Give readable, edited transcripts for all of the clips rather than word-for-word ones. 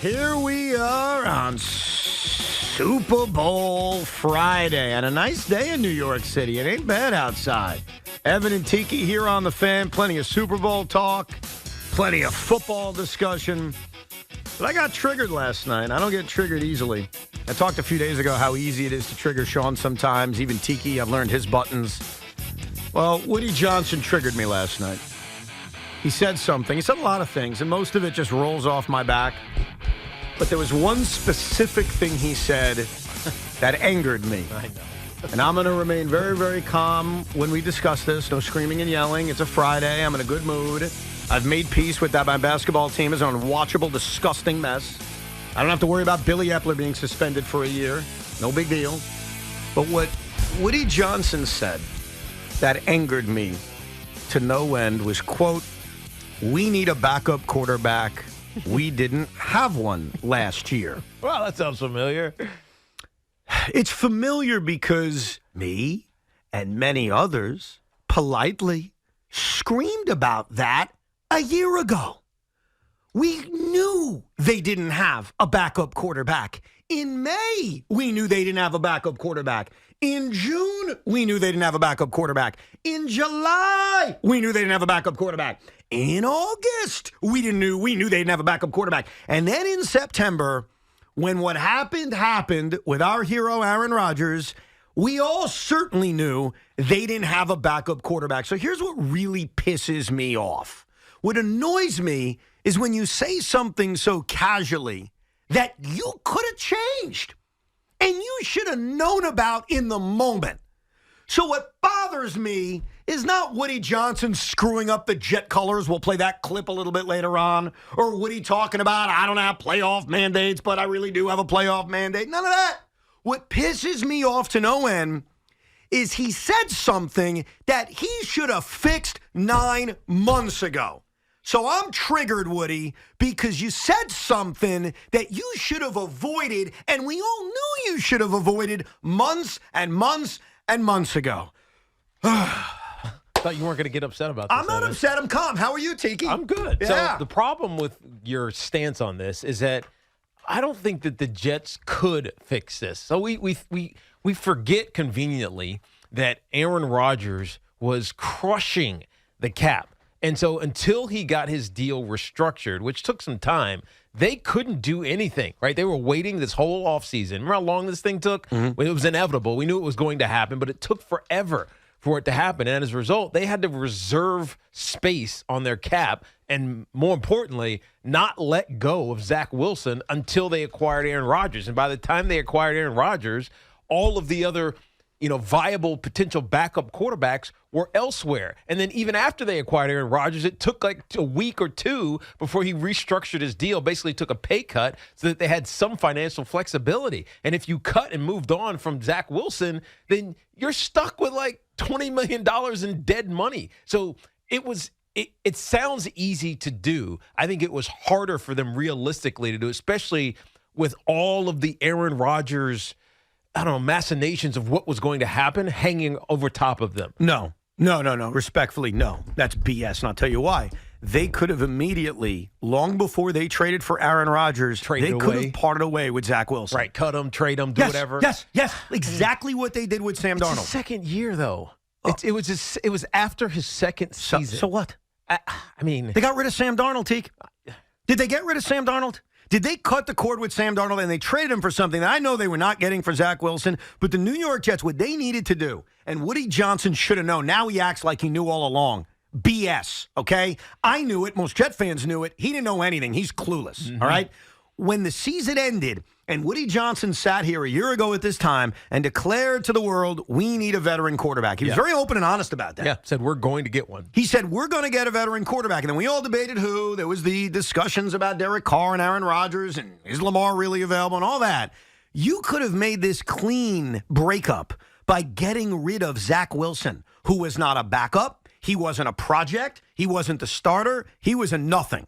Here we are on Super Bowl Friday and a nice day in New York City. It ain't bad outside. Evan and Tiki here on the Fan. Plenty of Super Bowl talk, plenty of football discussion. But I got triggered last night. I don't get triggered easily. I talked a few days ago how easy it is to trigger Sean sometimes. Even Tiki, I've learned his buttons. Well, Woody Johnson triggered me last night. He said something. He said a lot of things, and most of it just rolls off my back. But there was one specific thing he said that angered me. I know. And I'm going to remain very, very calm when we discuss this. No screaming and yelling. It's a Friday. I'm in a good mood. I've made peace with that. My basketball team is an unwatchable, disgusting mess. I don't have to worry about Billy Epler being suspended for a year. No big deal. But what Woody Johnson said that angered me to no end was, quote, "We need a backup quarterback. We didn't have one last year." Well, that sounds familiar. It's familiar because me and many others politely screamed about that a year ago. We knew they didn't have a backup quarterback. In May, we knew they didn't have a backup quarterback. In June, we knew they didn't have a backup quarterback. In July, we knew they didn't have a backup quarterback. In August, we knew they didn't have a backup quarterback. And then in September, when what happened with our hero Aaron Rodgers, we all certainly knew they didn't have a backup quarterback. So here's what really pisses me off. What annoys me is when you say something so casually that you could have changed and you should have known about in the moment. So what bothers me is not Woody Johnson screwing up the jet colors. We'll play that clip a little bit later on. Or Woody talking about, I don't have playoff mandates, but I really do have a playoff mandate. None of that. What pisses me off to no end is he said something that he should have fixed 9 months ago. So I'm triggered, Woody, because you said something that you should have avoided, and we all knew you should have avoided months and months and months ago. Thought you weren't going to get upset about this. I'm not upset. I'm calm. How are you, Tiki? I'm good. Yeah. So the problem with your stance on this is that I don't think that the Jets could fix this. So we forget conveniently that Aaron Rodgers was crushing the cap. And so until he got his deal restructured, which took some time, they couldn't do anything, right? They were waiting this whole offseason. Remember how long this thing took? Mm-hmm. It was inevitable. We knew it was going to happen, but it took forever for it to happen. And as a result, they had to reserve space on their cap and, more importantly, not let go of Zach Wilson until they acquired Aaron Rodgers. And by the time they acquired Aaron Rodgers, all of the other viable potential backup quarterbacks were elsewhere. And then even after they acquired Aaron Rodgers, it took like a week or two before he restructured his deal, basically took a pay cut so that they had some financial flexibility. And if you cut and moved on from Zach Wilson, then you're stuck with like $20 million in dead money. So it sounds easy to do. I think it was harder for them realistically to do, especially with all of the Aaron Rodgers machinations of what was going to happen hanging over top of them. No. Respectfully, no. That's BS, and I'll tell you why. They could have immediately, long before they traded for Aaron Rodgers, could have parted away with Zach Wilson. Right, cut him, trade him, do whatever. Yes, exactly what they did with Sam Darnold. It's his second year, though. It was after his second season. So what? I mean, they got rid of Sam Darnold, Teak. Did they get rid of Sam Darnold? Did they cut the cord with Sam Darnold and they traded him for something that I know they were not getting for Zach Wilson? But the New York Jets, what they needed to do, and Woody Johnson should have known. Now he acts like he knew all along. BS, okay? I knew it. Most Jet fans knew it. He didn't know anything. He's clueless, all right? When the season ended and Woody Johnson sat here a year ago at this time and declared to the world, we need a veteran quarterback. He was very open and honest about that. Yeah, said we're going to get one. He said, we're going to get a veteran quarterback. And then we all debated who. There was the discussions about Derek Carr and Aaron Rodgers and is Lamar really available and all that. You could have made this clean breakup by getting rid of Zach Wilson, who was not a backup. He wasn't a project. He wasn't the starter. He was a nothing.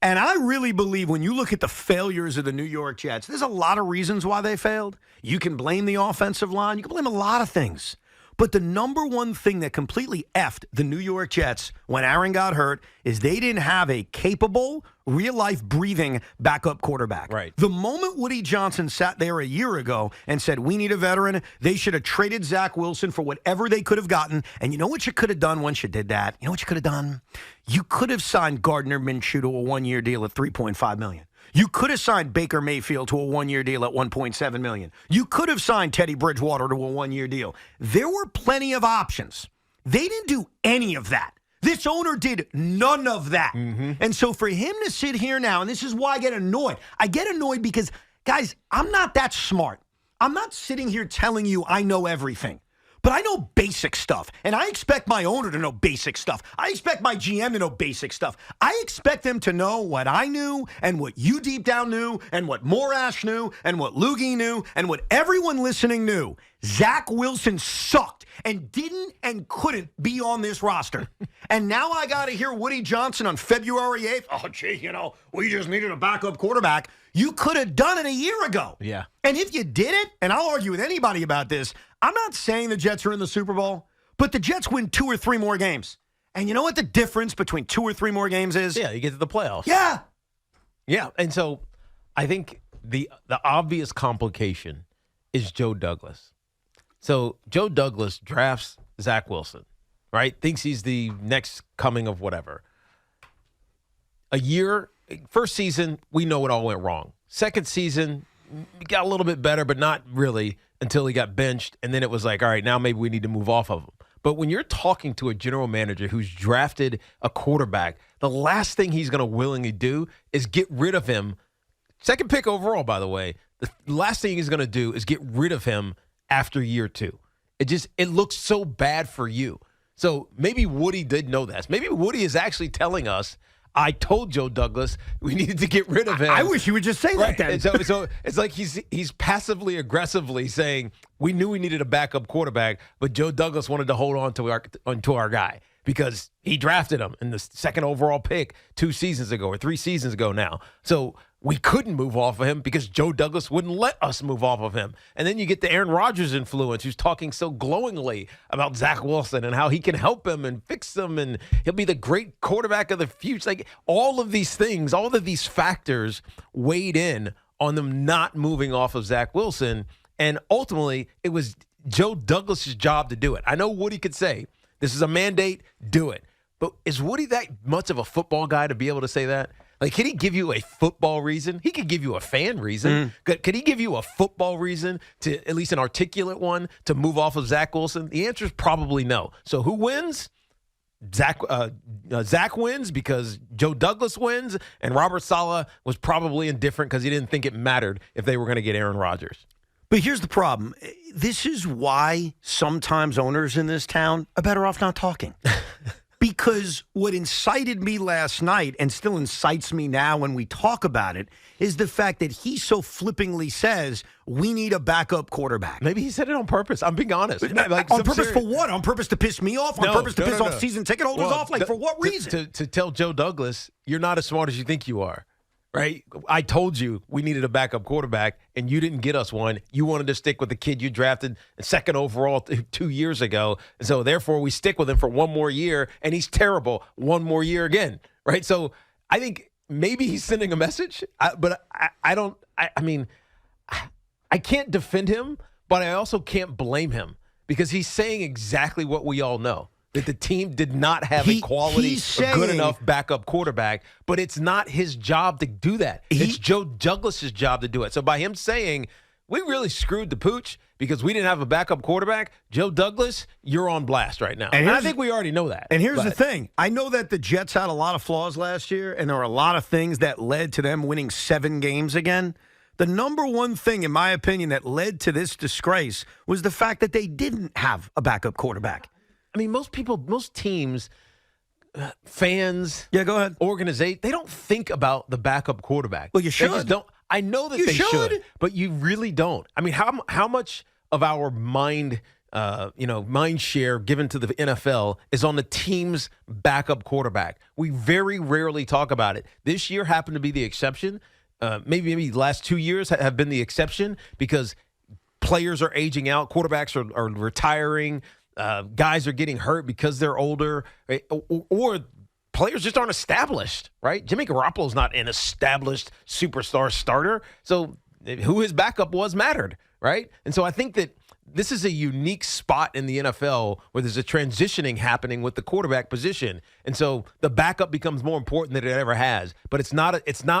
And I really believe when you look at the failures of the New York Jets, there's a lot of reasons why they failed. You can blame the offensive line. You can blame a lot of things. But the number one thing that completely effed the New York Jets when Aaron got hurt is they didn't have a capable, real-life breathing backup quarterback. Right. The moment Woody Johnson sat there a year ago and said, we need a veteran, they should have traded Zach Wilson for whatever they could have gotten. And you know what you could have done once you did that? You know what you could have done? You could have signed Gardner Minshew to a one-year deal at $3.5 million. You could have signed Baker Mayfield to a one-year deal at $1.7 million. You could have signed Teddy Bridgewater to a one-year deal. There were plenty of options. They didn't do any of that. This owner did none of that. And so for him to sit here now, and this is why I get annoyed. I get annoyed because, guys, I'm not that smart. I'm not sitting here telling you I know everything. But I know basic stuff, and I expect my owner to know basic stuff. I expect my GM to know basic stuff. I expect them to know what I knew and what you deep down knew and what Morash knew and what Loogie knew and what everyone listening knew. Zach Wilson sucked and didn't and couldn't be on this roster. And now I got to hear Woody Johnson on February 8th. Oh, gee, we just needed a backup quarterback. You could have done it a year ago. Yeah. And if you did it, and I'll argue with anybody about this, I'm not saying the Jets are in the Super Bowl, but the Jets win 2 or 3 more games. And you know what the difference between 2 or 3 more games is? Yeah, you get to the playoffs. Yeah. Yeah, and so I think the obvious complication is Joe Douglas. So Joe Douglas drafts Zach Wilson, right? Thinks he's the next coming of whatever. First season, we know it all went wrong. Second season, got a little bit better, but not really until he got benched. And then it was like, all right, now maybe we need to move off of him. But when you're talking to a general manager who's drafted a quarterback, the last thing he's going to willingly do is get rid of him. Second pick overall, by the way. The last thing he's going to do is get rid of him after year 2. It looks so bad for you. So maybe Woody did know that. Maybe Woody is actually telling us, I told Joe Douglas we needed to get rid of him. I wish he would just say that then. And so it's like he's passively aggressively saying we knew we needed a backup quarterback, but Joe Douglas wanted to hold on to our guy because he drafted him in the second overall pick 2 seasons ago or 3 seasons ago now. So we couldn't move off of him because Joe Douglas wouldn't let us move off of him. And then you get the Aaron Rodgers influence, who's talking so glowingly about Zach Wilson and how he can help him and fix him and he'll be the great quarterback of the future. Like all of these things, all of these factors weighed in on them not moving off of Zach Wilson. And ultimately, it was Joe Douglas's job to do it. I know Woody could say, this is a mandate, do it. But is Woody that much of a football guy to be able to say that? Like, can he give you a football reason? He could give you a fan reason. Could he give you a football reason, to at least an articulate one, to move off of Zach Wilson? The answer is probably no. So who wins? Zach wins because Joe Douglas wins, and Robert Saleh was probably indifferent because he didn't think it mattered if they were going to get Aaron Rodgers. But here's the problem. This is why sometimes owners in this town are better off not talking. Because what incited me last night and still incites me now when we talk about it is the fact that he so flippantly says, we need a backup quarterback. Maybe he said it on purpose. I'm being honest. Like, on purpose for what? On purpose to piss me off? On purpose to piss off season ticket holders off? Like, for what reason? To tell Joe Douglas, you're not as smart as you think you are. Right? I told you we needed a backup quarterback, and you didn't get us one. You wanted to stick with the kid you drafted second overall 2 years ago. And so, therefore, we stick with him for 1 more year, and he's terrible 1 more year again. Right? So, I think maybe he's sending a message, but I mean, I can't defend him, but I also can't blame him because he's saying exactly what we all know. That the team did not have a quality or good enough backup quarterback, but it's not his job to do that. It's Joe Douglas's job to do it. So by him saying, we really screwed the pooch because we didn't have a backup quarterback, Joe Douglas, you're on blast right now. And I think we already know that. And here's the thing. I know that the Jets had a lot of flaws last year, and there were a lot of things that led to them winning 7 games again. The number one thing, in my opinion, that led to this disgrace was the fact that they didn't have a backup quarterback. I mean, most teams, fans, go ahead, organization, they don't think about the backup quarterback. Well, you should. They just don't. I know that they should, but you really don't. I mean, how much of our mind share given to the NFL is on the team's backup quarterback? We very rarely talk about it. This year happened to be the exception. Maybe the last 2 years have been the exception because players are aging out, quarterbacks are retiring. guys are getting hurt because they're older, right? Or players just aren't established, right? Jimmy Garoppolo's not an established superstar starter, so who his backup was mattered, right? And so I think that this is a unique spot in the NFL where there's a transitioning happening with the quarterback position. And so the backup becomes more important than it ever has. But it's not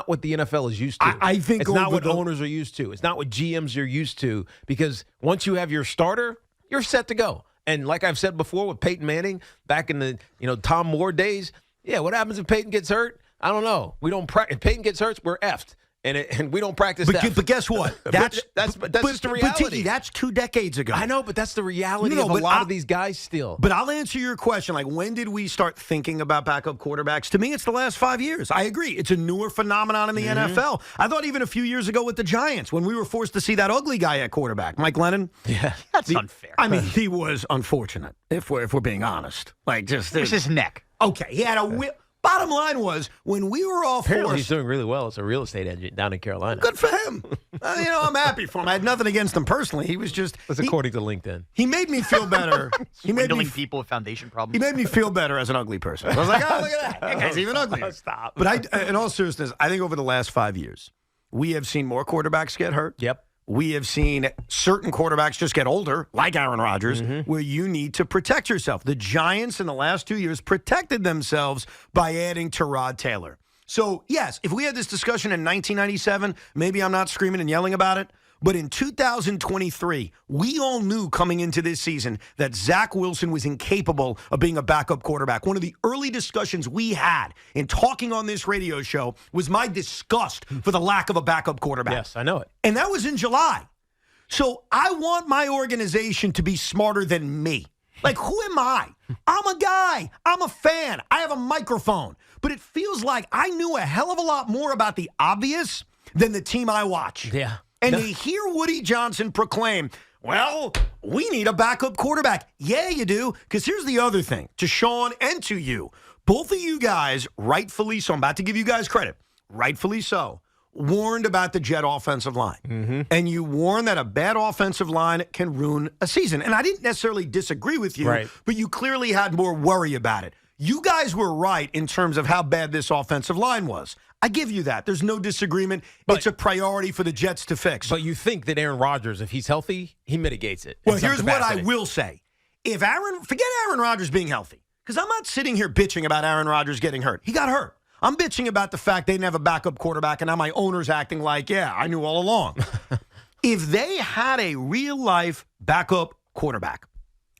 what the NFL is used to. I think it's not what owners are used to. It's not what GMs are used to, because once you have your starter, you're set to go. And like I've said before with Peyton Manning back in the Tom Moore days, yeah, what happens if Peyton gets hurt? I don't know. If Peyton gets hurt, we're effed. And we don't practice that. But guess what? That's just the reality. But Tiki, that's 2 decades ago. I know, but that's the reality of a lot of these guys still. But I'll answer your question. Like, when did we start thinking about backup quarterbacks? To me, it's the last 5 years. I agree. It's a newer phenomenon in the NFL. I thought even a few years ago with the Giants, when we were forced to see that ugly guy at quarterback, Mike Lennon. Yeah, that's unfair. I mean, he was unfortunate, if we're being honest. Like, just it was his neck. Okay, he had a whip. Bottom line was, when we were all apparently forced, he's doing really well as a real estate agent down in Carolina. Good for him. I'm happy for him. I had nothing against him personally. He was just that's according to LinkedIn. He made me feel better. He made me people with foundation problems. He made me feel better as an ugly person. I was like, oh, look at that. That guy's even uglier. Stop. But in all seriousness, I think over the last 5 years, we have seen more quarterbacks get hurt. Yep. We have seen certain quarterbacks just get older, like Aaron Rodgers, where you need to protect yourself. The Giants in the last 2 years protected themselves by adding Tyrod Taylor. So, yes, if we had this discussion in 1997, maybe I'm not screaming and yelling about it. But in 2023, we all knew coming into this season that Zach Wilson was incapable of being a backup quarterback. One of the early discussions we had in talking on this radio show was my disgust for the lack of a backup quarterback. Yes, I know it. And that was in July. So I want my organization to be smarter than me. Like, who am I? I'm a guy. I'm a fan. I have a microphone. But it feels like I knew a hell of a lot more about the obvious than the team I watch. Yeah. And to hear Woody Johnson proclaim, well, we need a backup quarterback. Yeah, you do. Because here's the other thing, to Sean and to you. Both of you guys, rightfully so, I'm about to give you guys credit, rightfully so, warned about the Jet offensive line. And you warned that a bad offensive line can ruin a season. And I didn't necessarily disagree with you, right, but you clearly had more worry about it. You guys were right in terms of how bad this offensive line was. I give you that. There's no disagreement. It's a priority for the Jets to fix. But you think that Aaron Rodgers, if he's healthy, he mitigates it. Well, here's what I will say. Forget Aaron Rodgers being healthy, because I'm not sitting here bitching about Aaron Rodgers getting hurt. He got hurt. I'm bitching about the fact they didn't have a backup quarterback, and now my owner's acting like, yeah, I knew all along. If they had a real-life backup quarterback,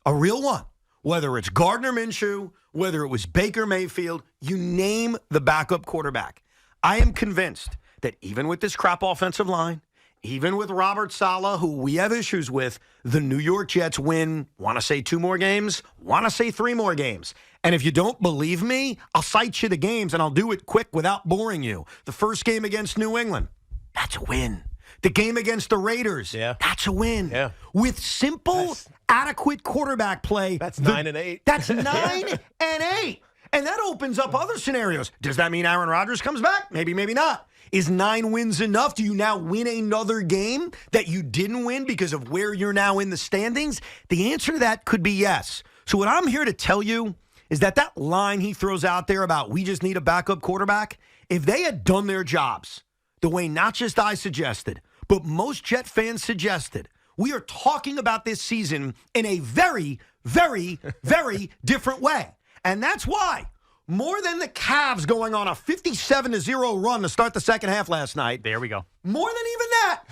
a real one, whether it's Gardner Minshew, whether it was Baker Mayfield, you name the backup quarterback, I am convinced that even with this crap offensive line, even with Robert Saleh, who we have issues with, the New York Jets win, want to say 2 more games, want to say 3 more games. And if you don't believe me, I'll cite you the games, and I'll do it quick without boring you. The first game against New England, that's a win. The game against the Raiders, that's a win. Yeah. With simple, adequate quarterback play. That's 9-8. That's 9-8. And that opens up other scenarios. Does that mean Aaron Rodgers comes back? Maybe, maybe not. Is 9 wins enough? Do you now win another game that you didn't win because of where you're now in the standings? The answer to that could be yes. So what I'm here to tell you is that line he throws out there about we just need a backup quarterback, if they had done their jobs the way not just I suggested, but most Jet fans suggested, we are talking about this season in a very, very, very different way. And that's why, more than the Cavs going on a 57-0 run to start the second half last night. There we go. More than even that.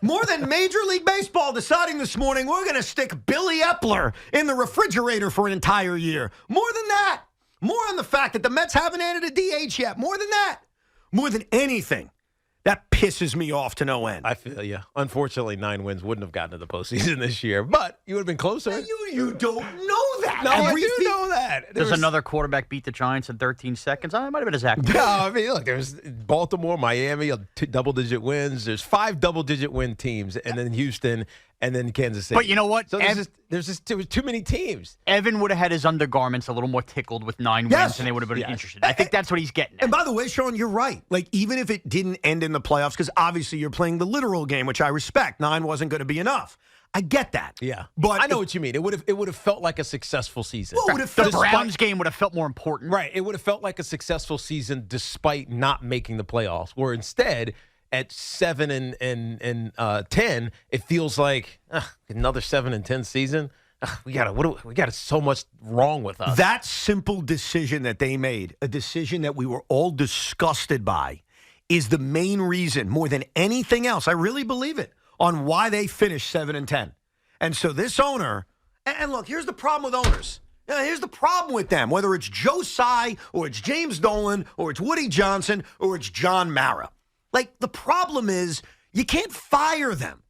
More than Major League Baseball deciding this morning we're going to stick Billy Epler in the refrigerator for an entire year. More than that. More on the fact that the Mets haven't added a DH yet. More than that. More than anything. That pisses me off to no end. I feel you. Unfortunately, 9 wins wouldn't have gotten to the postseason this year, but you would have been closer. You don't know that. No, I do know that. Does another quarterback beat the Giants in 13 seconds? It might have been a Zach. No, I mean, look, there's Baltimore, Miami, 2 double-digit wins. There's 5 double-digit win teams, and then Houston, and then Kansas City. But you know what? So there's just too many teams. Evan would have had his undergarments a little more tickled with 9 wins, and they would have been interested. I think that's what he's getting at. And by the way, Sean, you're right. Like, even if it didn't end in the playoffs, because obviously you're playing the literal game, which I respect, 9 wasn't going to be enough. I get that. Yeah, but I know what you mean. It would have felt like a successful season. Well, it would have The felt Browns game would have felt more important. Right. It would have felt like a successful season despite not making the playoffs. Where instead, at 7 and 10, it feels like another 7 and 10 season. We got so much wrong with us. That simple decision that they made, a decision that we were all disgusted by, is the main reason, more than anything else, I really believe it, on why they finished 7 and 10. And so this owner, and look, here's the problem with owners. Here's the problem with them, whether it's Joe Tsai or it's James Dolan or it's Woody Johnson or it's John Mara. Like, the problem is you can't fire them.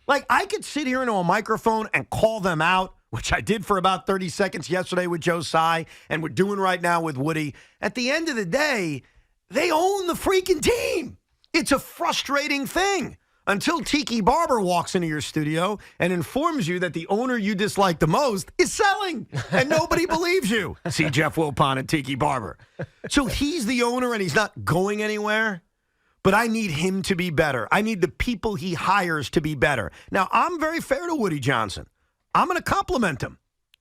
Like, I could sit here into a microphone and call them out, which I did for about 30 seconds yesterday with Joe Tsai, and we're doing right now with Woody. At the end of the day, they own the freaking team. It's a frustrating thing until Tiki Barber walks into your studio and informs you that the owner you dislike the most is selling, and nobody believes you. See Jeff Wilpon and Tiki Barber. So he's the owner, and he's not going anywhere. But I need him to be better. I need the people he hires to be better. Now, I'm very fair to Woody Johnson. I'm going to compliment him.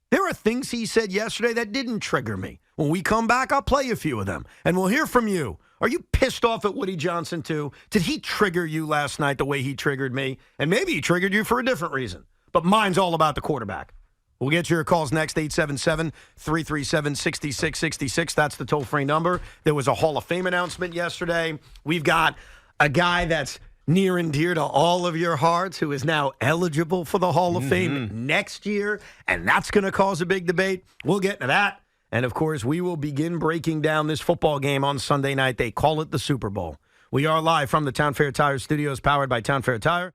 There are things he said yesterday that didn't trigger me. When we come back, I'll play a few of them, and we'll hear from you. Are you pissed off at Woody Johnson, too? Did he trigger you last night the way he triggered me? And maybe he triggered you for a different reason. But mine's all about the quarterback. We'll get your calls next, 877-337-6666. That's the toll-free number. There was a Hall of Fame announcement yesterday. We've got a guy that's near and dear to all of your hearts who is now eligible for the Hall of Fame next year, and that's going to cause a big debate. We'll get into that. And, of course, we will begin breaking down this football game on Sunday night. They call it the Super Bowl. We are live from the Town Fair Tire Studios, powered by Town Fair Tire.